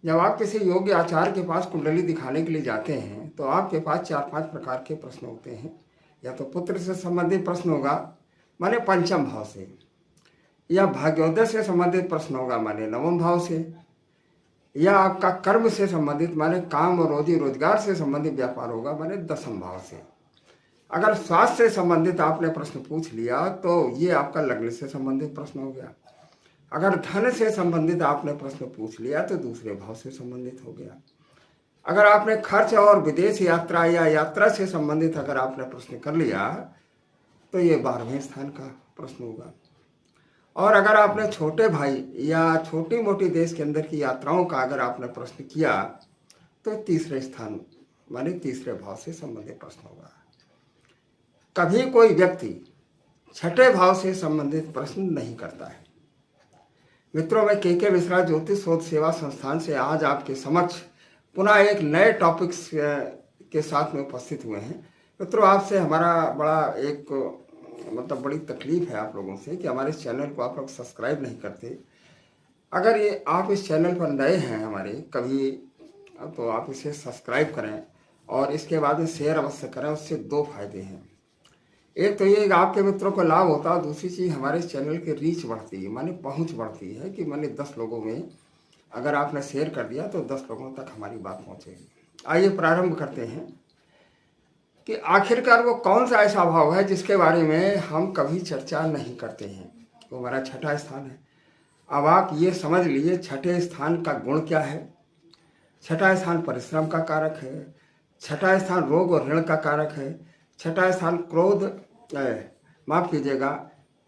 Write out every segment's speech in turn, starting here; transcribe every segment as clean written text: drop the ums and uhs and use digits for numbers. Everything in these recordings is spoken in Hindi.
जब आप किसी योग्य आचार्य के पास कुंडली दिखाने के लिए जाते हैं तो आपके पास 4-5 प्रकार के प्रश्न होते हैं। या तो पुत्र से संबंधित प्रश्न होगा, माने पंचम भाव से, या भाग्योदय से संबंधित प्रश्न होगा, माने नवम भाव से, या आपका कर्म से संबंधित, माने काम और रोजी रोजगार से संबंधित व्यापार होगा, माने दसम भाव से। अगर स्वास्थ्य से संबंधित आपने प्रश्न पूछ लिया तो ये आपका लग्न से संबंधित प्रश्न हो गया। अगर धन से संबंधित आपने प्रश्न पूछ लिया तो दूसरे भाव से संबंधित हो गया। अगर आपने खर्च और विदेश यात्रा या यात्रा से संबंधित अगर आपने प्रश्न कर लिया तो ये 12वें स्थान का प्रश्न होगा। और अगर आपने छोटे भाई या छोटी मोटी देश के अंदर की यात्राओं का अगर आपने प्रश्न किया तो तीसरे स्थान माने तीसरे भाव से संबंधित प्रश्न होगा। कभी कोई व्यक्ति छठे भाव से संबंधित प्रश्न नहीं करता है। मित्रों, मैं के मिश्रा ज्योतिष शोध सेवा संस्थान से आज आपके समक्ष पुनः एक नए टॉपिक्स के साथ में उपस्थित हुए हैं। मित्रों, आपसे हमारा बड़ा एक बड़ी तकलीफ है आप लोगों से कि हमारे इस चैनल को आप लोग सब्सक्राइब नहीं करते। अगर ये आप इस चैनल पर नए हैं हमारे कभी, तो आप इसे सब्सक्राइब करें और इसके बाद में शेयर अवश्य करें। उससे 2 फायदे हैं। एक तो ये आपके मित्रों को लाभ होता है, दूसरी चीज़ हमारे इस चैनल की रीच बढ़ती है, माने पहुंच बढ़ती है कि माने 10 लोगों में अगर आपने शेयर कर दिया तो 10 लोगों तक हमारी बात पहुंचेगी। आइए प्रारंभ करते हैं कि आखिरकार वो कौन सा ऐसा भाव है जिसके बारे में हम कभी चर्चा नहीं करते हैं। वो हमारा छठा स्थान है। अब आप ये समझ लीजिए छठे स्थान का गुण क्या है। छठा स्थान परिश्रम का कारक है। छठा स्थान रोग और ऋण का कारक है। छठा स्थान क्रोध माफ कीजिएगा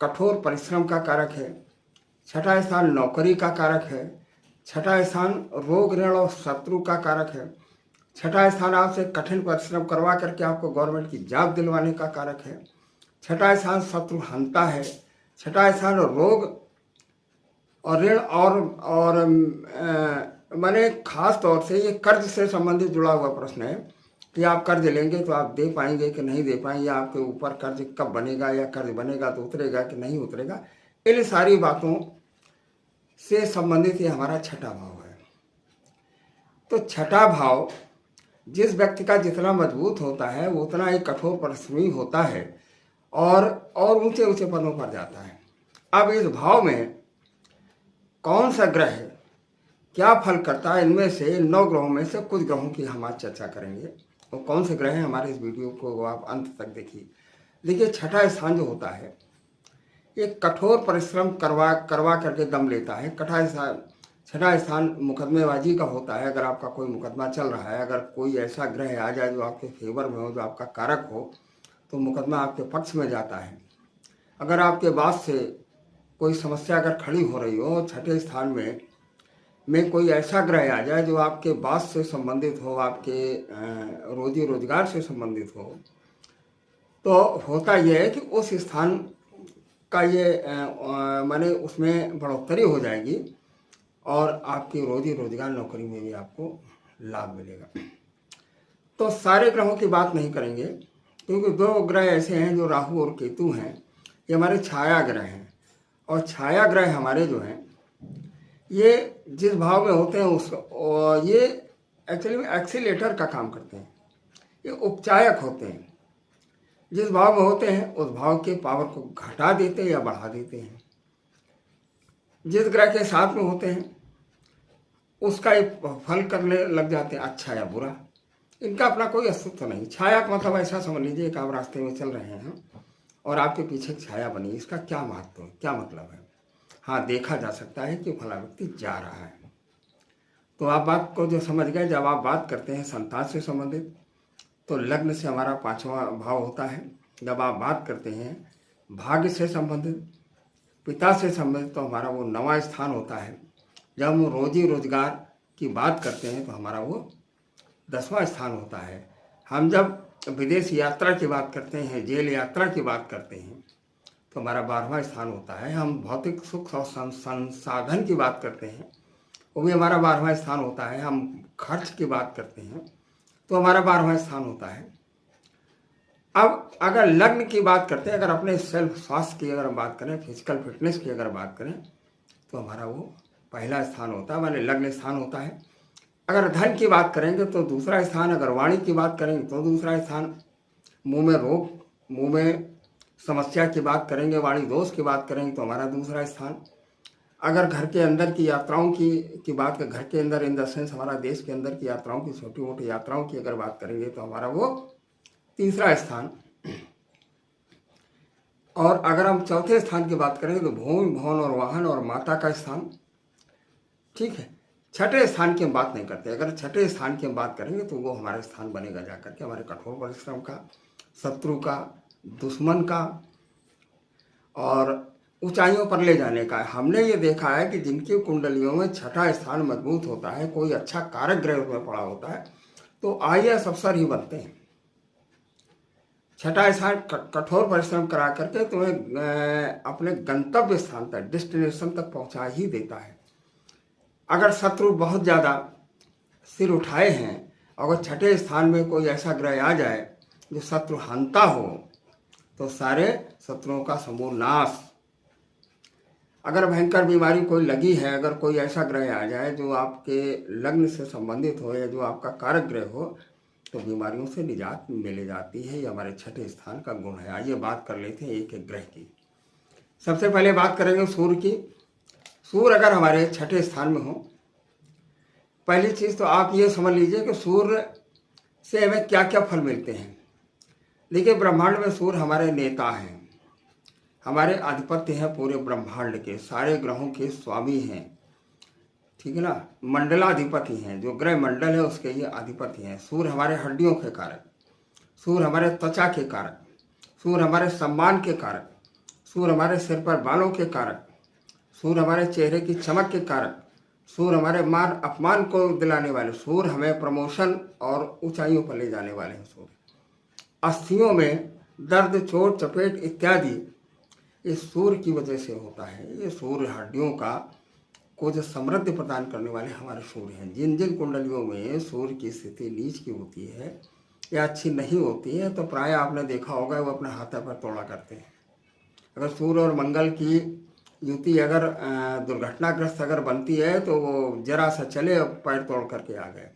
कठोर परिश्रम का कारक है। छठा स्थान नौकरी का कारक है। छठा स्थान रोग ऋण और शत्रु का कारक है। छठा स्थान आपसे कठिन परिश्रम करवा करके आपको गवर्नमेंट की जॉब दिलवाने का कारक है। छठा स्थान शत्रु हंता है। छठा स्थान रोग और ऋण और माने खास तौर से ये कर्ज से संबंधित जुड़ा हुआ प्रश्न है कि आप कर्ज लेंगे तो आप दे पाएंगे कि नहीं दे पाएंगे, या आपके ऊपर कर्ज कब बनेगा, या कर्ज बनेगा तो उतरेगा कि नहीं उतरेगा। इन सारी बातों से संबंधित ये हमारा छठा भाव है। तो छठा भाव जिस व्यक्ति का जितना मजबूत होता है वो उतना ही कठोर परिश्रमी होता है और ऊंचे ऊंचे पदों पर जाता है। अब इस भाव में कौन सा ग्रह क्या फल करता है, इनमें से 9 ग्रहों में से कुछ ग्रहों की हम आज चर्चा करेंगे। वो कौन से ग्रह हैं हमारे इस वीडियो को आप अंत तक देखिए। देखिए, छठा स्थान जो होता है ये कठोर परिश्रम करवा करके दम लेता है। छठा स्थान मुकदमेबाजी का होता है। अगर आपका कोई मुकदमा चल रहा है, अगर कोई ऐसा ग्रह आ जाए जो आपके फेवर में हो, जो आपका कारक हो, तो मुकदमा आपके पक्ष में जाता है। अगर आपके बाद से कोई समस्या अगर खड़ी हो रही हो, छठे स्थान में कोई ऐसा ग्रह आ जाए जो आपके बात से संबंधित हो, आपके रोजी रोजगार से संबंधित हो, तो होता यह है कि उस स्थान का ये माने उसमें बढ़ोतरी हो जाएगी और आपकी रोजी रोजगार नौकरी में भी आपको लाभ मिलेगा। तो सारे ग्रहों की बात नहीं करेंगे क्योंकि 2 ग्रह ऐसे हैं जो राहु और केतु हैं। ये हमारे छाया ग्रह हैं और छाया ग्रह हमारे जो हैं ये जिस भाव में होते हैं उसको ये एक्चुअली में एक्सीलेटर का काम करते हैं। ये उपचायक होते हैं। जिस भाव में होते हैं उस भाव के पावर को घटा देते हैं या बढ़ा देते हैं। जिस ग्रह के साथ में होते हैं उसका एक फल करने लग जाते हैं, अच्छा या बुरा। इनका अपना कोई अस्तित्व नहीं। छाया का मतलब ऐसा समझ लीजिए कि आप रास्ते में चल रहे हैं और आपके पीछे छाया बनी, इसका क्या महत्व है, क्या मतलब है? हाँ, देखा जा सकता है कि फला व्यक्ति जा रहा है। तो आप बात को जो समझ गए। जब आप बात करते हैं संतान से संबंधित तो लग्न से हमारा 5वां भाव होता है। जब आप बात करते हैं भाग्य से संबंधित, पिता से संबंधित, तो हमारा वो 9वां स्थान होता है। जब हम रोजी रोजगार की बात करते हैं तो हमारा वो 10वां स्थान होता है। हम जब विदेश यात्रा की बात करते हैं, जेल यात्रा की बात करते हैं, तो हमारा 12वां स्थान होता है। हम भौतिक सुख और संसाधन की बात करते हैं, वो भी हमारा 12वां स्थान होता है। हम खर्च की बात करते हैं तो हमारा 12वां स्थान होता है। अब अगर लग्न की बात करते हैं, अगर अपने सेल्फ स्वास्थ्य की अगर हम बात करें, फिजिकल फिटनेस की अगर बात करें, तो हमारा वो पहला स्थान होता है, माने लग्न स्थान होता है। अगर धन की बात करेंगे तो दूसरा स्थान, अगर वाणी की बात करेंगे तो दूसरा स्थान, मुंह में रोग, मुंह में समस्या की बात करेंगे, वाणी दोष की बात करेंगे तो हमारा दूसरा स्थान। अगर घर के अंदर की यात्राओं की बात करें, घर के अंदर इन द सेंस हमारा देश के अंदर की यात्राओं की, छोटी मोटी यात्राओं की अगर बात करेंगे तो हमारा वो तीसरा स्थान। और अगर हम चौथे स्थान की बात करें तो भूमि, भवन और वाहन और माता का स्थान। ठीक है, छठे स्थान की हम बात नहीं करते। अगर छठे स्थान की हम बात करेंगे तो वो हमारे स्थान बनेगा जाकर के हमारे कठोर परिश्रम का, शत्रु का, दुश्मन का और ऊंचाइयों पर ले जाने का। हमने ये देखा है कि जिनकी कुंडलियों में छठा स्थान मजबूत होता है, कोई अच्छा कारक ग्रह में पड़ा होता है, तो IAS अफसर ही बनते हैं। छठा स्थान कठोर परिश्रम करा करके तुम्हें अपने गंतव्य स्थान तक, डेस्टिनेशन तक पहुंचा ही देता है। अगर शत्रु बहुत ज़्यादा सिर उठाए हैं, अगर छठे स्थान में कोई ऐसा ग्रह आ जाए जो शत्रु हंता हो, तो सारे शत्रुओं का समूल नाश। अगर भयंकर बीमारी कोई लगी है, अगर कोई ऐसा ग्रह आ जाए जो आपके लग्न से संबंधित हो या जो आपका कारक ग्रह हो, तो बीमारियों से निजात मिल जाती है। ये हमारे छठे स्थान का गुण है। आइए बात कर लेते हैं एक एक ग्रह की। सबसे पहले बात करेंगे सूर्य की। सूर्य अगर हमारे छठे स्थान में हो, पहली चीज़ तो आप ये समझ लीजिए कि सूर्य से हमें क्या क्या फल मिलते हैं। देखिए, ब्रह्मांड में सूर्य हमारे नेता हैं, हमारे अधिपति हैं, पूरे ब्रह्मांड के सारे ग्रहों के स्वामी हैं। ठीक है ना, मंडलाधिपति हैं, जो ग्रह मंडल है उसके ये अधिपति हैं। सूर्य हमारे हड्डियों के कारक, सूर्य हमारे त्वचा के कारक, सूर्य हमारे सम्मान के कारक, सूर्य हमारे सिर पर बालों के कारक, सूर्य हमारे चेहरे की चमक के कारक, सूर्य हमारे मान अपमान को दिलाने वाले, सूर्य हमें प्रमोशन और ऊंचाइयों पर ले जाने वाले हैं। सूर्य अस्थियों में दर्द, चोट, चपेट इत्यादि ये सूर्य की वजह से होता है। ये सूर्य हड्डियों का को जो समृद्धि प्रदान करने वाले हमारे सूर्य हैं। जिन जिन कुंडलियों में सूर्य की स्थिति नीच की होती है या अच्छी नहीं होती है, तो प्राय आपने देखा होगा वो अपने हाथ पर तोड़ा करते हैं। अगर सूर्य और मंगल की युति अगर दुर्घटनाग्रस्त अगर बनती है, तो वो जरा सा चले और पैर तोड़ करके आ गए,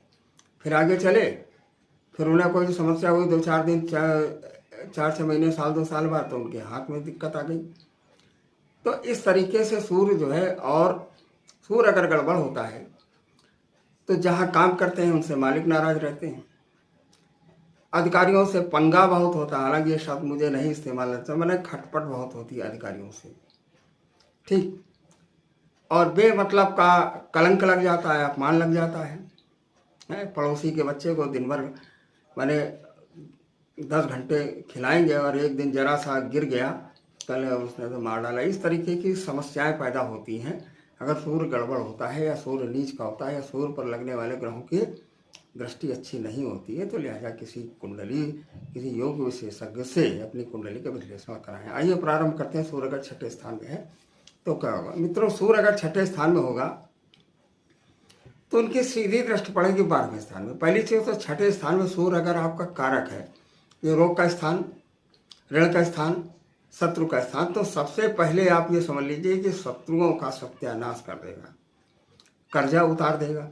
फिर आगे चले, फिर उन्हें कोई समस्या हुई 2-4 दिन, 4-6 महीने, साल 2 साल बाद, तो उनके हाथ में दिक्कत आ गई। तो इस तरीके से सूर्य जो है, और सूर्य अगर गड़बड़ होता है तो जहाँ काम करते हैं उनसे मालिक नाराज रहते हैं, अधिकारियों से पंगा बहुत होता है। हालांकि ये शब्द मुझे नहीं इस्तेमाल करता, मैंने खटपट बहुत होती है अधिकारियों से। ठीक, और बेमतलब का कलंक लग जाता है, अपमान लग जाता है। पड़ोसी के बच्चे को दिन भर मैंने 10 घंटे खिलाएंगे और एक दिन जरा सा गिर गया, कल उसने तो मार डाला। इस तरीके की समस्याएं पैदा होती हैं अगर सूर्य गड़बड़ होता है या सूर्य नीच का होता है या सूर्य पर लगने वाले ग्रहों की दृष्टि अच्छी नहीं होती है। तो लिहाजा किसी कुंडली, किसी योग विशेषज्ञ से अपनी कुंडली का विश्लेषण कराएं। आइए प्रारंभ करते हैं। सूर्य अगर छठे स्थान में है तो क्या होगा मित्रों? सूर्य अगर छठे स्थान में होगा तो उनकी सीधी दृष्टि पड़ेगी 12वें स्थान में। पहली चीज़ तो छठे स्थान में सूर्य अगर आपका कारक है, ये रोग का स्थान, ऋण का स्थान, शत्रु का स्थान, तो सबसे पहले आप ये समझ लीजिए कि शत्रुओं का सत्यानाश कर देगा, कर्जा उतार देगा।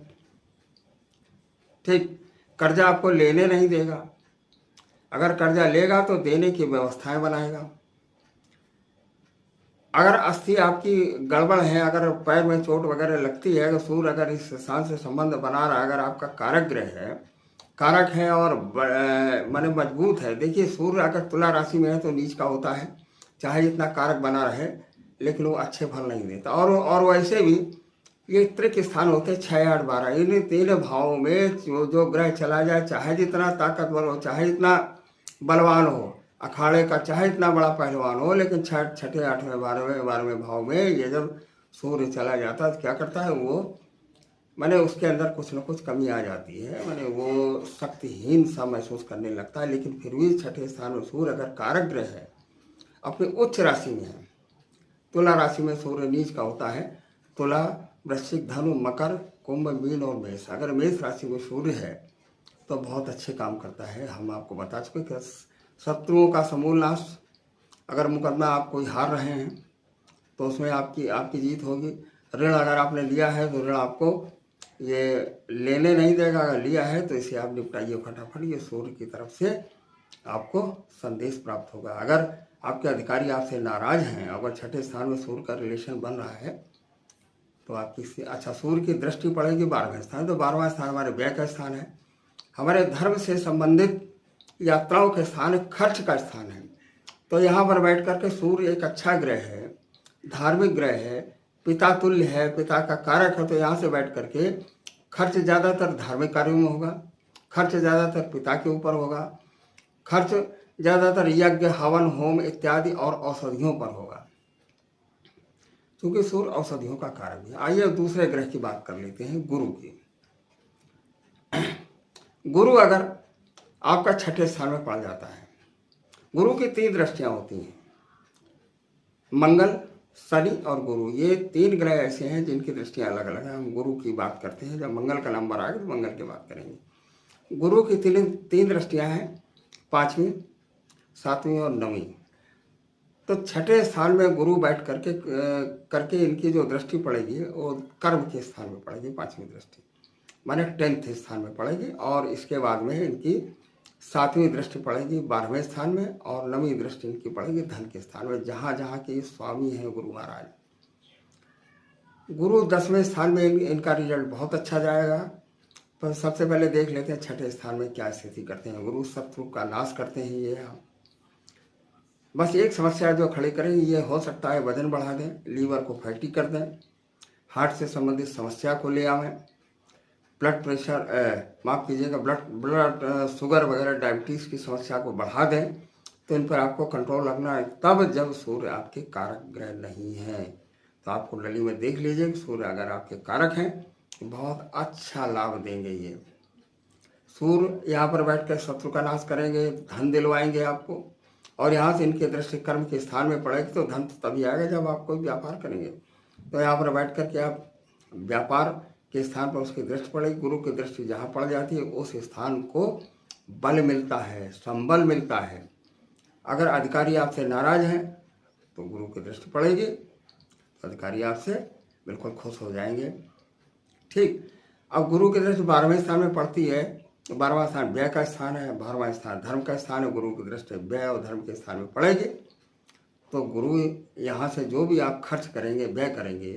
ठीक, कर्जा आपको लेने नहीं देगा, अगर कर्जा लेगा तो देने की व्यवस्थाएं बनाएगा। अगर अस्थि आपकी गड़बड़ है, अगर पैर में चोट वगैरह लगती है, अगर सूर्य अगर इस स्थान से संबंध बना रहा है, अगर आपका कारक ग्रह है, कारक है और माने मजबूत है। देखिए, सूर्य अगर तुला राशि में है तो नीच का होता है, चाहे जितना कारक बना रहे लेकिन वो अच्छे फल नहीं देता। और वैसे भी ये त्रिक स्थान होते हैं 6, 8, 12। इन 3 भावों में जो ग्रह चला जाए, चाहे जितना ताकतवर हो, चाहे जितना बलवान हो, अखाड़े का चाहे इतना बड़ा पहलवान हो, लेकिन 6, 8, 12वें भाव में ये जब सूर्य चला जाता है तो क्या करता है वो, मैंने उसके अंदर कुछ न कुछ कमी आ जाती है, मैंने वो शक्तिहीन सा महसूस करने लगता है। लेकिन फिर भी छठे स्थान में सूर्य अगर कारक ग्रह है, अपनी उच्च राशि में है, तुला राशि में सूर्य नीच का होता है, तुला, वृश्चिक, धनु, मकर, कुंभ, मीन और मेष। अगर मेष राशि में सूर्य है तो बहुत अच्छे काम करता है। हम आपको बता चुके कि शत्रुओं का समूल नाश। अगर मुकदमा आप कोई हार रहे हैं तो उसमें आपकी जीत होगी। ऋण अगर आपने लिया है तो ऋण आपको ये लेने नहीं देगा, अगर लिया है तो इसे आप निपटाइए फटाफट। ये सूर्य की तरफ से आपको संदेश प्राप्त होगा। अगर आपके अधिकारी आपसे नाराज हैं, अगर छठे स्थान में सूर्य का रिलेशन बन रहा है तो आपकी अच्छा सूर्य की दृष्टि पड़ेगी 12वें स्थान। तो 12वां स्थान हमारे व्यय का स्थान है, हमारे धर्म से संबंधित यात्राओं के स्थान है, खर्च का स्थान है। तो यहाँ पर बैठ करके सूर्य एक अच्छा ग्रह है, धार्मिक ग्रह है, पिता तुल्य है, पिता का कारक है। तो यहाँ से बैठ करके खर्च ज़्यादातर धार्मिक कार्यों में होगा, खर्च ज़्यादातर पिता के ऊपर होगा, खर्च ज़्यादातर यज्ञ हवन होम इत्यादि और औषधियों पर होगा, क्योंकि सूर्य औषधियों का कारक है। आइए दूसरे ग्रह की बात कर लेते हैं, गुरु की। गुरु अगर आपका छठे स्थान में पड़ जाता है, गुरु की 3 दृष्टियां होती हैं, मंगल, शनि और गुरु। ये 3 ग्रह ऐसे हैं जिनकी दृष्टियां अलग अलग हैं। हम गुरु की बात करते हैं, जब मंगल का नंबर आएगा तो मंगल की बात करेंगे। गुरु की 3 दृष्टियां हैं, 5वीं, 7वीं और 9वीं। तो छठे स्थान में गुरु बैठ करके इनकी जो दृष्टि पड़ेगी वो कर्म के स्थान में पड़ेगी, 5वीं दृष्टि माने 10th स्थान में पड़ेगी। और इसके बाद में इनकी 7वीं दृष्टि पड़ेगी 12वें स्थान में, और 9वीं दृष्टि इनकी पड़ेगी धन के स्थान में, जहाँ जहाँ के स्वामी हैं गुरु महाराज। गुरु 10वें स्थान में इनका रिजल्ट बहुत अच्छा जाएगा। तो सबसे पहले देख लेते हैं छठे स्थान में क्या स्थिति करते हैं गुरु। शत्रु का नाश करते हैं ये हम। बस एक समस्या जो खड़ी करेंगे, ये हो सकता है वजन बढ़ा दें, लीवर को फैटी कर दें, हार्ट से संबंधित समस्या को ले आवें, ब्लड प्रेशर माफ़ कीजिएगा ब्लड शुगर वगैरह डायबिटीज़ की समस्या को बढ़ा दें। तो इन पर आपको कंट्रोल रखना है। तब जब सूर्य आपके कारक ग्रह नहीं है तो आप कुंडली में देख लीजिए कि सूर्य अगर आपके कारक हैं तो बहुत अच्छा लाभ देंगे। ये सूर्य यहाँ पर बैठ कर शत्रु का नाश करेंगे, धन दिलवाएंगे आपको, और यहाँ से इनके दृष्टि कर्म के स्थान में पड़ेगी तो धन तभी आएगा जब आप कोई व्यापार करेंगे। तो यहाँ पर बैठ कर के आप व्यापार के स्थान पर उसकी दृष्टि पड़ेगी। गुरु की दृष्टि जहाँ पड़ जाती है उस स्थान को बल मिलता है, संबल मिलता है। अगर अधिकारी आपसे नाराज हैं तो गुरु की दृष्टि पड़ेगी, तो अधिकारी आपसे बिल्कुल खुश हो जाएंगे। ठीक, अब गुरु की दृष्टि 12वें स्थान में पड़ती है। 12वां स्थान व्यय का स्थान है, 12वां स्थान धर्म का स्थान है। गुरु की दृष्टि व्यय और धर्म के स्थान में पड़ेगी तो गुरु यहाँ से जो भी आप खर्च करेंगे, व्यय करेंगे,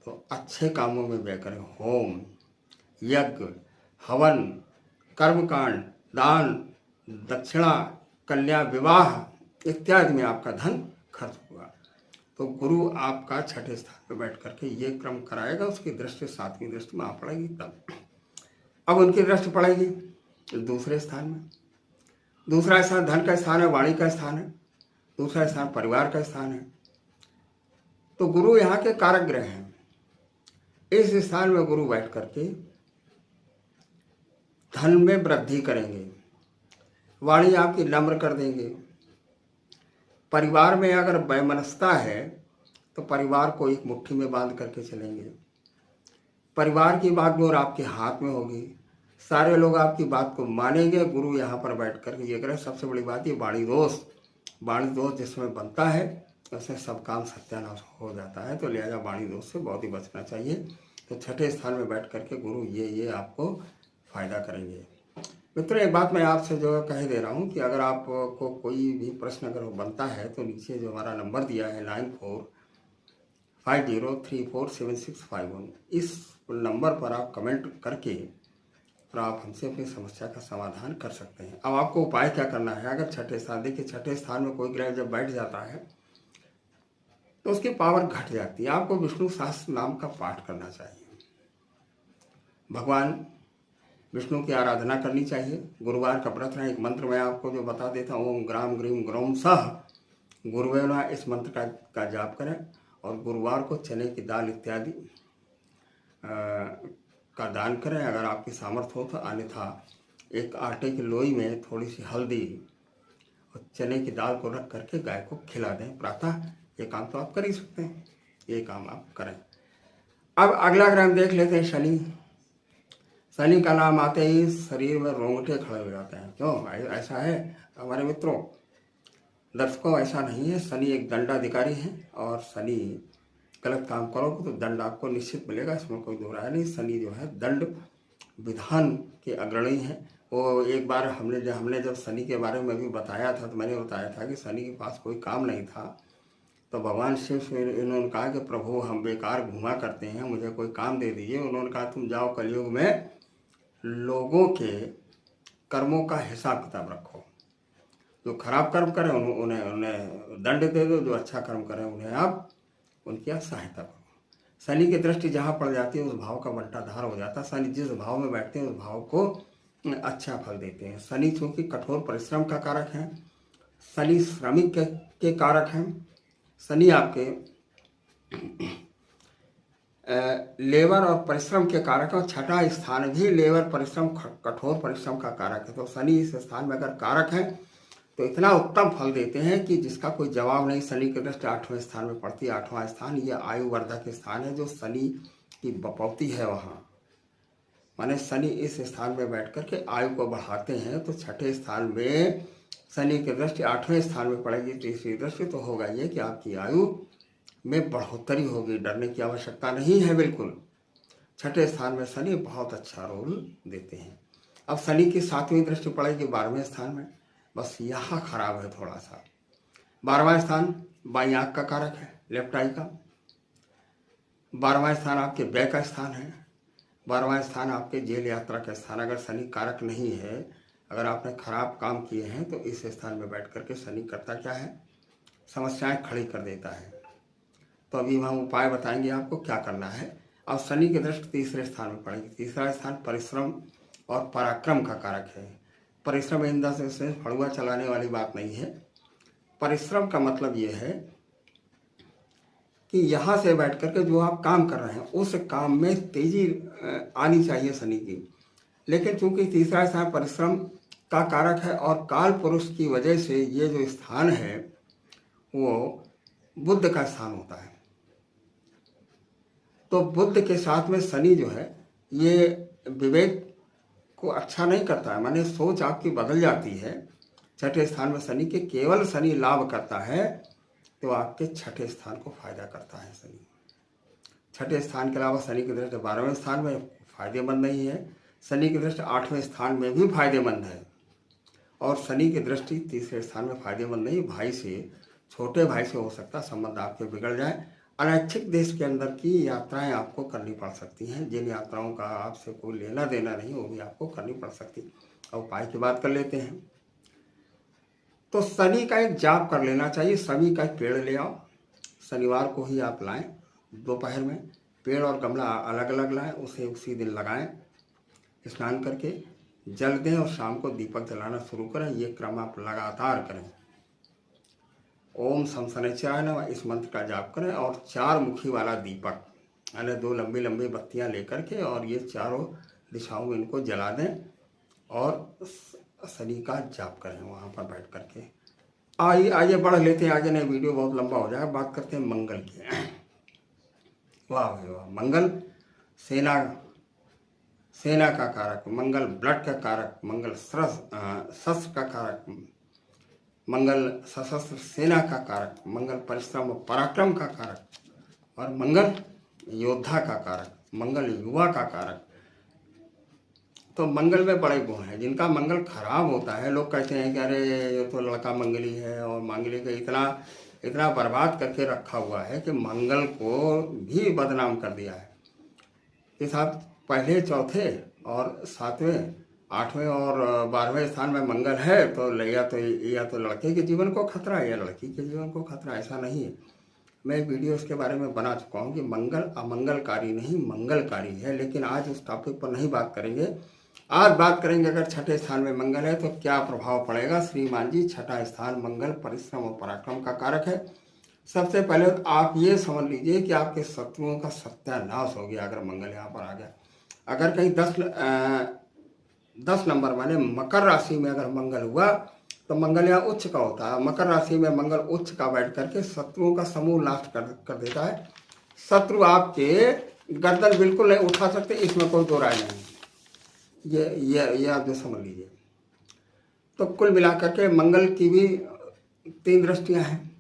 तो अच्छे कामों में व्यय करें। होम, यज्ञ, हवन, कर्मकांड, दान, दक्षिणा, कन्या विवाह इत्यादि में आपका धन खर्च होगा। तो गुरु आपका छठे स्थान पर बैठ करके ये क्रम कराएगा। उसकी दृष्टि 7वीं दृष्टि में आ पड़ेगी। तब अब उनकी दृष्टि पड़ेगी दूसरे स्थान में। दूसरा स्थान धन का स्थान है, वाणी का स्थान है। दूसरा स्थान परिवार का स्थान है। तो गुरु यहाँ के कारक ग्रह हैं। इस स्थान में गुरु बैठ करके धन में वृद्धि करेंगे, वाणी आपकी नम्र कर देंगे। परिवार में अगर वैमनस्यता है तो परिवार को एक मुट्ठी में बांध करके चलेंगे। परिवार की बागडोर आपके हाथ में होगी, सारे लोग आपकी बात को मानेंगे। गुरु यहाँ पर बैठ करके ये करें। सबसे बड़ी बात ये वाणी दोष जिसमें बनता है उससे सब काम सत्यानाश हो जाता है। तो लिहाजा वाणी दोष से बहुत ही बचना चाहिए। तो छठे स्थान में बैठ करके गुरु ये आपको फायदा करेंगे। मित्रों, एक बात मैं आपसे जो कह दे रहा हूँ कि अगर आपको कोई भी प्रश्न अगर बनता है तो नीचे जो हमारा नंबर दिया है 9450347651, इस नंबर पर आप कमेंट करके और आप हमसे अपनी समस्या का समाधान कर सकते हैं। अब आपको उपाय क्या करना है। अगर छठे स्थान, देखिए छठे स्थान में कोई ग्रह जब बैठ जाता है तो उसकी पावर घट जाती है। आपको विष्णु सहस्त्र नाम का पाठ करना चाहिए, भगवान विष्णु की आराधना करनी चाहिए। गुरुवार का व्रत है। एक मंत्र मैं आपको जो बता देता हूँ, ओम ग्राम ग्रीम ग्रोम सह गुरुवे नमः, इस मंत्र का जाप करें। और गुरुवार को चने की दाल इत्यादि का दान करें अगर आपकी सामर्थ्य हो तो। अन्यथा एक आटे की लोई में थोड़ी सी हल्दी और चने की दाल को रख करके गाय को खिला दें प्रातः। ये काम तो आप कर ही सकते हैं, ये काम आप करें। अब अगला ग्रह हम देख लेते हैं शनि। शनि का नाम आते ही शरीर में रोंगटे खड़े हो जाते हैं। क्यों ऐसा है हमारे मित्रों, दर्शकों? ऐसा नहीं है। शनि एक दंडाधिकारी है और शनि गलत काम करोगे तो दंड आपको निश्चित मिलेगा, इसमें कोई दो राय नहीं। शनि जो है दंड विधान के अग्रणी हैं। वो एक बार हमने जब शनि के बारे में भी बताया था तो मैंने बताया था कि शनि के पास कोई काम नहीं था, तो भगवान शिव से इन्होंने कहा कि प्रभु हम बेकार घूमा करते हैं, मुझे कोई काम दे दीजिए। उन्होंने कहा तुम जाओ कलयुग में लोगों के कर्मों का हिसाब किताब रखो, जो खराब कर्म करें उन्हें दंड दे दो, जो अच्छा कर्म करें उन्हें आप उनकी आप सहायता करो। शनि की दृष्टि जहाँ पड़ जाती है उस भाव का बंटाधार हो जाता है। शनि जिस भाव में बैठते हैं उस भाव को अच्छा फल देते हैं। शनि चूँकि कठोर परिश्रम का कारक है, शनि श्रमिक के कारक हैं, शनि आपके लेबर और परिश्रम के कारक है, और छठा स्थान भी लेबर परिश्रम कठोर परिश्रम का कारक है। तो शनि इस स्थान में अगर कारक है तो इतना उत्तम फल देते हैं कि जिसका कोई जवाब नहीं। शनि की दृष्टि 8वें स्थान में पड़ती है। 8वां स्थान ये आयुवर्धक स्थान है, जो शनि की बपौती है वहाँ, माने शनि इस स्थान में बैठ कर के आयु को बढ़ाते हैं। तो छठे स्थान में शनि की दृष्टि 8वें स्थान में पड़ेगी, तीसरी दृष्टि तो होगा ये कि आपकी आयु में बढ़ोतरी होगी, डरने की आवश्यकता नहीं है बिल्कुल। छठे स्थान में शनि बहुत अच्छा रोल देते हैं। अब शनि की 7वीं दृष्टि पड़ेगी 12वें स्थान में, बस यहाँ खराब है थोड़ा सा। 12वां स्थान बाईं आंख का कारक है, लेफ्ट आई का। 12वां स्थान आपके व्यय का स्थान है। 12वां स्थान आपके जेल यात्रा का स्थान। अगर शनि कारक नहीं है, अगर आपने खराब काम किए हैं तो इस स्थान में बैठ करके शनि करता क्या है, समस्याएं खड़ी कर देता है। तो अभी हम उपाय बताएंगे आपको क्या करना है। अब शनि की दृष्टि तीसरे स्थान में पड़ेगी। तीसरा स्थान परिश्रम और पराक्रम का कारक है। परिश्रम इंदा से फड़ुआ चलाने वाली बात नहीं है। परिश्रम का मतलब ये है कि यहाँ से बैठ करके जो आप काम कर रहे हैं उस काम में तेजी आनी चाहिए शनि की। लेकिन चूंकि तीसरा स्थान परिश्रम का कारक है और काल पुरुष की वजह से ये जो स्थान है वो बुध का स्थान होता है, तो बुध के साथ में शनि जो है ये विवेक को अच्छा नहीं करता है, माने सोच आपकी बदल जाती है। छठे स्थान में शनि के केवल शनि लाभ करता है तो आपके छठे स्थान को फायदा करता है शनि। छठे स्थान के अलावा शनि की दृष्टि 12वें स्थान में फायदेमंद नहीं है। शनि की दृष्टि 8वें स्थान में भी फायदेमंद है, और शनि की दृष्टि तीसरे स्थान में फायदेमंद नहीं। भाई से, छोटे भाई से हो सकता संबंध आपके बिगड़ जाए। अनैच्छिक देश के अंदर की यात्राएं आपको करनी पड़ सकती हैं, जिन यात्राओं का आपसे कोई लेना देना नहीं वो भी आपको करनी पड़ सकती। अब उपाय की बात कर लेते हैं। तो शनि का एक जाप कर लेना चाहिए। शनि का एक पेड़ ले आओ, शनिवार को ही आप लाएं दोपहर में। पेड़ और गमला अलग अलग लाएं, उसे उसी दिन लगाएं, स्नान करके जल दें और शाम को दीपक जलाना शुरू करें। ये क्रम आप लगातार करें। ओम शम शनैश्चराय नमः इस मंत्र का जाप करें, और 4 मुखी वाला दीपक यानी 2 लंबी लंबी बत्तियां लेकर के और ये चारों दिशाओं में इनको जला दें और शनि का जाप करें वहाँ पर बैठ करके। आइए बढ़ लेते हैं आगे, नहीं वीडियो बहुत लंबा हो जाएगा। बात करते हैं मंगल की। वाह भाई वाह। मंगल सेना का कारक, मंगल ब्लड का कारक, मंगल शस्त्र का कारक, मंगल सशस्त्र सेना का कारक, मंगल परिश्रम और पराक्रम का कारक, और मंगल योद्धा का कारक, मंगल युवा का कारक। तो मंगल में बड़े गुण हैं। जिनका मंगल खराब होता है लोग कहते हैं कि अरे ये तो लड़का मंगली है, और मंगली को इतना बर्बाद करके रखा हुआ है कि मंगल को भी बदनाम कर दिया है कि साहब पहले, चौथे और 7वें, 8वें और 12वें स्थान में मंगल है तो या तो लड़के के जीवन को खतरा है या लड़की के जीवन को खतरा। ऐसा नहीं है। मैं एक वीडियो इसके बारे में बना चुका हूँ कि मंगल अमंगलकारी नहीं मंगलकारी है, लेकिन आज उस टॉपिक पर नहीं बात करेंगे। आज बात करेंगे अगर छठे स्थान में मंगल है तो क्या प्रभाव पड़ेगा। श्रीमान जी, छठा स्थान मंगल परिश्रम और पराक्रम का कारक है। सबसे पहले आप ये समझ लीजिए कि आपके शत्रुओं का सत्यानाश हो गया अगर मंगल यहाँ पर आ गया। अगर कहीं 10 नंबर माने मकर राशि में अगर मंगल हुआ तो मंगल यहाँ उच्च का होता है। मकर राशि में मंगल उच्च का बैठ करके शत्रुओं का समूह नाश कर देता है। शत्रु आपके गर्दन बिल्कुल नहीं उठा सकते, इसमें कोई दो राय नहीं। ये आप जो समझ लीजिए। तो कुल मिलाकर के मंगल की भी 3 दृष्टियां हैं।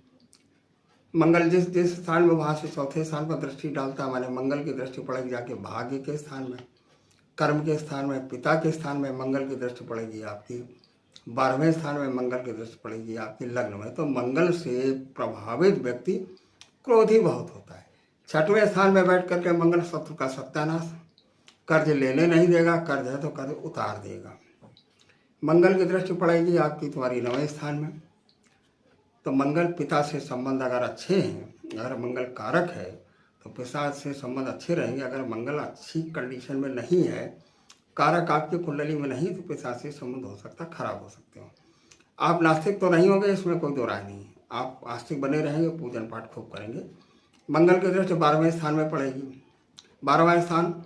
मंगल जिस जिस स्थान में, वहाँ से चौथे स्थान पर दृष्टि डालता है, माने मंगल की दृष्टि पड़ेगी जाके भाग्य के स्थान में, कर्म के स्थान में, पिता के स्थान में मंगल की दृष्टि पड़ेगी आपकी, 12वें स्थान में मंगल की दृष्टि पड़ेगी आपकी लग्न में। तो मंगल से प्रभावित व्यक्ति क्रोधी बहुत होता है। 6वें स्थान में बैठ करके मंगल शत्रु का सत्यानाश, कर्ज लेने नहीं देगा, कर्ज है तो कर्ज उतार देगा। मंगल की दृष्टि पड़ेगी आपकी तुम्हारी 9वें स्थान में। तो मंगल पिता से संबंध अगर अच्छे हैं, अगर मंगल कारक है तो पिता से संबंध अच्छे रहेंगे। अगर मंगल अच्छी कंडीशन में नहीं है, कारक आपकी कुंडली में नहीं, तो पिता से संबंध हो सकता खराब हो सकते हो। आप नास्तिक तो नहीं होंगे, इसमें कोई दो राय नहीं है, आप आस्तिक बने रहेंगे, पूजन पाठ खूब करेंगे। मंगल की दृष्टि 12वें स्थान में पड़ेगी। 12वां स्थान,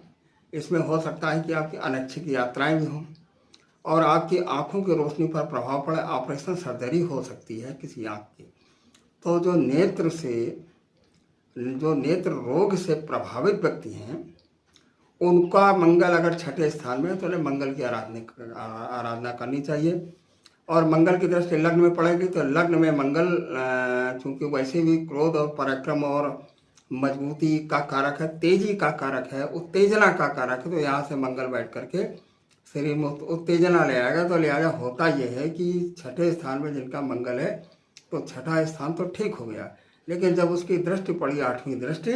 इसमें हो सकता है कि आपकी अनैच्छिक यात्राएं भी हों और आपकी आंखों की रोशनी पर प्रभाव पड़े, ऑपरेशन सर्जरी हो सकती है किसी आंख की। तो जो नेत्र रोग से प्रभावित व्यक्ति हैं, उनका मंगल अगर 6ठे स्थान में है तो उन्हें मंगल की आराधना करनी चाहिए। और मंगल की दृष्टि लग्न में पड़ेगी तो लग्न में मंगल चूँकि वैसे भी क्रोध और पराक्रम और मजबूती का कारक है, तेजी का कारक है, उत्तेजना का कारक है, तो यहाँ से मंगल बैठ करके शरीर में उत्तेजना ले आएगा। तो लिहाजा होता यह है कि 6ठे स्थान में जिनका मंगल है तो 6ठा स्थान तो ठीक हो गया, लेकिन जब उसकी दृष्टि पड़ी 8वीं दृष्टि,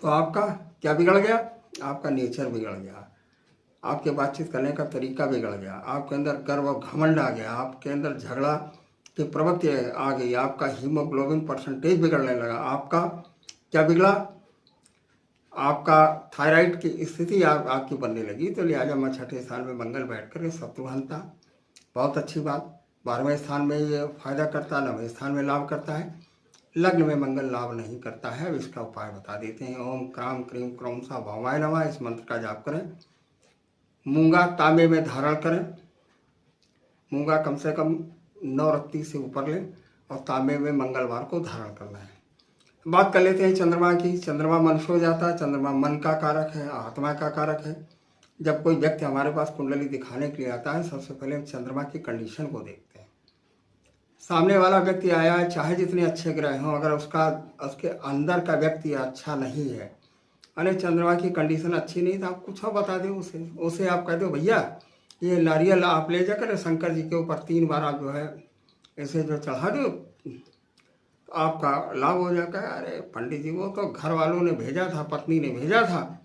तो आपका क्या बिगड़ गया? आपका नेचर बिगड़ गया, आपके बातचीत करने का तरीका बिगड़ गया, आपके अंदर गर्व और घमंड आ गया, आपके अंदर झगड़ा की प्रवृत्ति आ गई, आपका हीमोग्लोबिन परसेंटेज बिगड़ने लगा। आपका क्या बिगड़ा? आपका थायराइड की स्थिति आपकी बनने लगी। तो लिहाजा मैं 6ठे स्थान में मंगल बैठ कर शत्रुहंता, बहुत अच्छी बात। 12वें स्थान में ये फायदा करता है, 9वें स्थान में लाभ करता है, लग्न में मंगल लाभ नहीं करता है। अब इसका उपाय बता देते हैं। ओम क्राम क्रीम क्रौम सा भवाय नमः, इस मंत्र का जाप करें। मूंगा तांबे में धारण करें, मूंगा कम से कम 9 रत्ती से ऊपर लें और तांबे में मंगलवार को धारण करना है। बात कर लेते हैं चंद्रमा की। चंद्रमा मनुष्य हो जाता है, चंद्रमा मन का कारक है, आत्मा का कारक है। जब कोई व्यक्ति हमारे पास कुंडली दिखाने के लिए आता है, सबसे पहले हम चंद्रमा की कंडीशन को देखते हैं। सामने वाला व्यक्ति आया है, चाहे जितने अच्छे ग्रह हों, अगर उसके अंदर का व्यक्ति अच्छा नहीं है, अरे चंद्रमा की कंडीशन अच्छी नहीं, तो आप कुछ और बता दो उसे आप कह दो भैया ये नारियल आप ले जाकर शंकर जी के ऊपर 3 बार आप जो है ऐसे जो चढ़ा दो, आपका लाभ हो जाता है। अरे पंडित जी, वो तो घर वालों ने भेजा था, पत्नी ने भेजा था,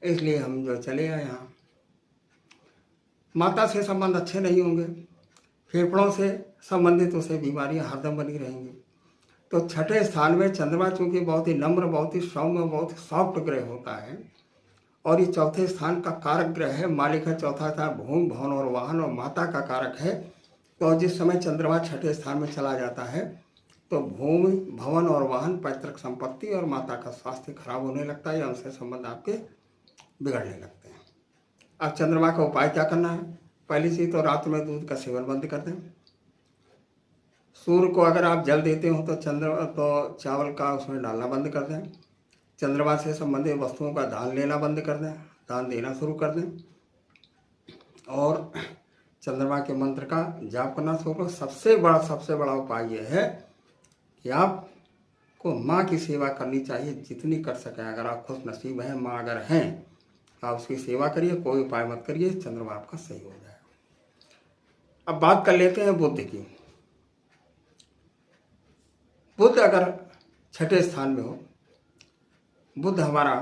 इसलिए हम जो चले आए यहाँ। माता से संबंध अच्छे नहीं होंगे, फेफड़ों से संबंधित उसे बीमारियां हरदम बनी रहेंगी। तो 6ठे स्थान में चंद्रमा चूंकि बहुत ही नम्र, बहुत ही सौम्य, बहुत ही सॉफ्ट ग्रह होता है और ये 4थे स्थान का कारक ग्रह है, मालिक है। 4था स्थान भूमि भवन और वाहन और माता का कारक है। तो जिस समय चंद्रमा 6ठे स्थान में चला जाता है तो भूमि भवन और वाहन, पैतृक संपत्ति और माता का स्वास्थ्य खराब होने लगता है या उनसे संबंध आपके बिगड़ने लगते हैं। अब चंद्रमा का उपाय क्या करना है? पहली चीज तो रात में दूध का सेवन बंद कर दें। सूर्य को अगर आप जल देते हो तो चावल का उसमें डालना बंद कर दें। चंद्रमा से संबंधित वस्तुओं का दान लेना बंद कर दें, दान देना शुरू कर दें और चंद्रमा के मंत्र का जाप करना शुरू करो। सबसे बड़ा उपाय यह है कि आपको माँ की सेवा करनी चाहिए, जितनी कर सकें। अगर आप खुश नसीब हैं, माँ अगर हैं, तो आप उसकी सेवा करिए, कोई उपाय मत करिए, चंद्रमा आपका सही हो जाएगा। अब बात कर लेते हैं बुध की। बुध अगर 6ठे स्थान में हो, बुध हमारा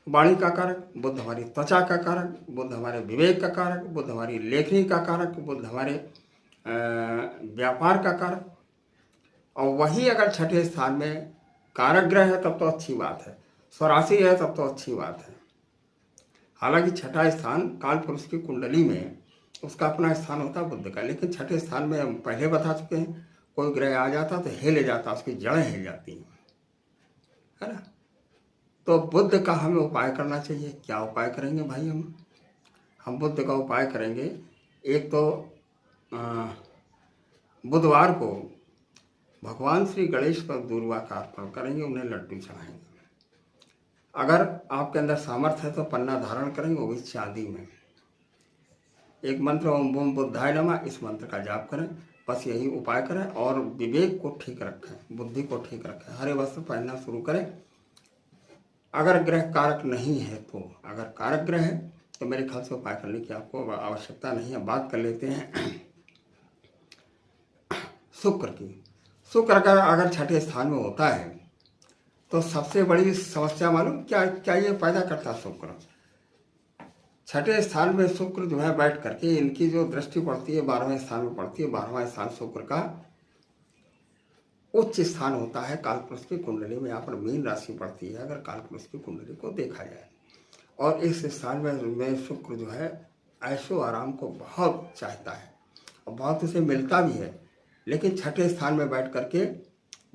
वाणी का कारक, बुध हमारी त्वचा का कारक, बुध हमारे विवेक का कारक, बुध हमारी लेखनी का कारक, बुध हमारे व्यापार का कारक। और वही अगर 6ठे स्थान में कारक ग्रह है तब तो अच्छी बात है, स्वराशि है तब तो अच्छी बात है। हालांकि 6ठा स्थान काल पुरुष की कुंडली में उसका अपना स्थान होता है बुध का, लेकिन 6ठे स्थान में हम पहले बता चुके हैं, कोई ग्रह आ जाता तो हिले जाता, उसकी जड़ें हिल जाती हैं, है ना। तो बुध का हमें उपाय करना चाहिए। क्या उपाय करेंगे भाई? हम बुध का उपाय करेंगे। एक तो बुधवार को भगवान श्री गणेश पर दूर्वा का अर्पण करेंगे, उन्हें लड्डू चढ़ाएंगे। अगर आपके अंदर सामर्थ्य है तो पन्ना धारण करेंगे, वो भी चांदी में। एक मंत्र ओम बूम बुद्धाय नमः, इस मंत्र का जाप करें। बस यही उपाय करें और विवेक को ठीक रखें, बुद्धि को ठीक रखें, हरे वस्त्र पहनना शुरू करें। अगर ग्रह कारक नहीं है तो, अगर कारक ग्रह है तो मेरे ख्याल से उपाय करने की आपको आवश्यकता नहीं है। बात कर लेते हैं शुक्र की। शुक्र का अगर छठे स्थान में होता है तो सबसे बड़ी समस्या मालूम क्या क्या ये पैदा करता है शुक्र। छठे स्थान में शुक्र जो है बैठ करके इनकी जो दृष्टि पड़ती है 12वें स्थान में पड़ती है। 12वां स्थान शुक्र का उच्च स्थान होता है कालपुरुष की कुंडली में। यहाँ पर मीन राशि पड़ती है अगर कालपुरुष की कुंडली को देखा जाए, और इस स्थान में शुक्र जो है ऐशो आराम को बहुत चाहता है और बहुत उसे मिलता भी है। लेकिन छठे स्थान में बैठ करके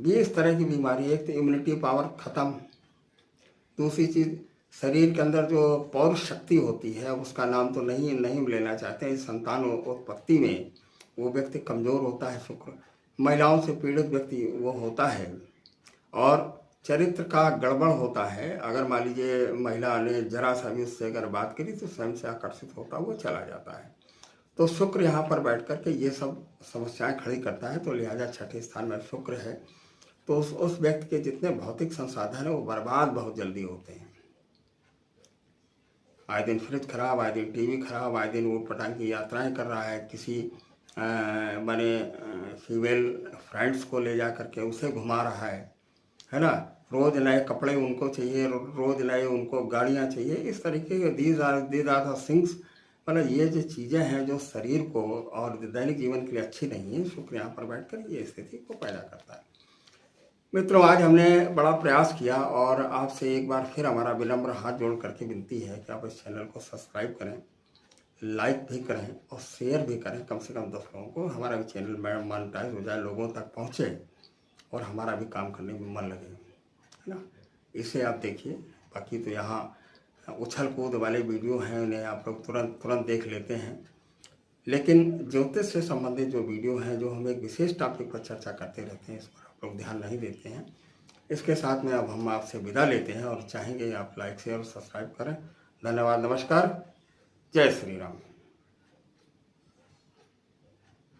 20 तरह की बीमारी, एक तो इम्यूनिटी पावर खत्म, दूसरी चीज़ शरीर के अंदर जो पौरुष शक्ति होती है उसका नाम तो नहीं लेना चाहते हैं। संतान उत्पत्ति में वो व्यक्ति कमज़ोर होता है शुक्र। महिलाओं से पीड़ित व्यक्ति वो होता है, और चरित्र का गड़बड़ होता है। अगर मान लीजिए महिला ने जरा सा भी उससे अगर बात करी तो स्वयं से आकर्षित होता वो चला जाता है। तो शुक्र यहाँ पर बैठ कर के ये सब समस्याएं खड़ी करता है। तो लिहाजा छठे स्थान में शुक्र है तो उस व्यक्ति के जितने भौतिक संसाधन है वो बर्बाद बहुत जल्दी होते हैं। आए दिन फ्रिज खराब, आए दिन टीवी खराब, आए दिन ऊट पटांग की यात्राएं कर रहा है, किसी माने फीमेल फ्रेंड्स को ले जा करके उसे घुमा रहा है ना। रोज़ नए कपड़े उनको चाहिए, रोज़ नए उनको गाड़ियाँ चाहिए। इस तरीके के दीज आर द थिंग्स, मतलब ये जो चीज़ें हैं जो शरीर को और दैनिक जीवन के लिए अच्छी नहीं है, शुक्र यहाँ पर बैठकर ये स्थिति को पैदा करता है। मित्रों, आज हमने बड़ा प्रयास किया और आपसे एक बार फिर हमारा विनम्र हाथ जोड़ करके विनती है कि आप इस चैनल को सब्सक्राइब करें, लाइक भी करें और शेयर भी करें। कम से कम 10 लोगों को हमारा भी चैनल मोनेटाइज हो जाए, लोगों तक पहुँचे और हमारा भी काम करने में मन लगे, है ना। इसे आप देखिए। बाकी तो यहाँ उछल कूद वाले वीडियो हैं उन्हें आप लोग तुरंत देख लेते हैं, लेकिन ज्योतिष से संबंधित जो वीडियो हैं जो हम एक विशेष टॉपिक पर चर्चा करते रहते हैं, इस पर आप लोग ध्यान नहीं देते हैं। इसके साथ में अब हम आपसे विदा लेते हैं और चाहेंगे आप लाइक शेयर और सब्सक्राइब करें। धन्यवाद, नमस्कार, जय श्री राम।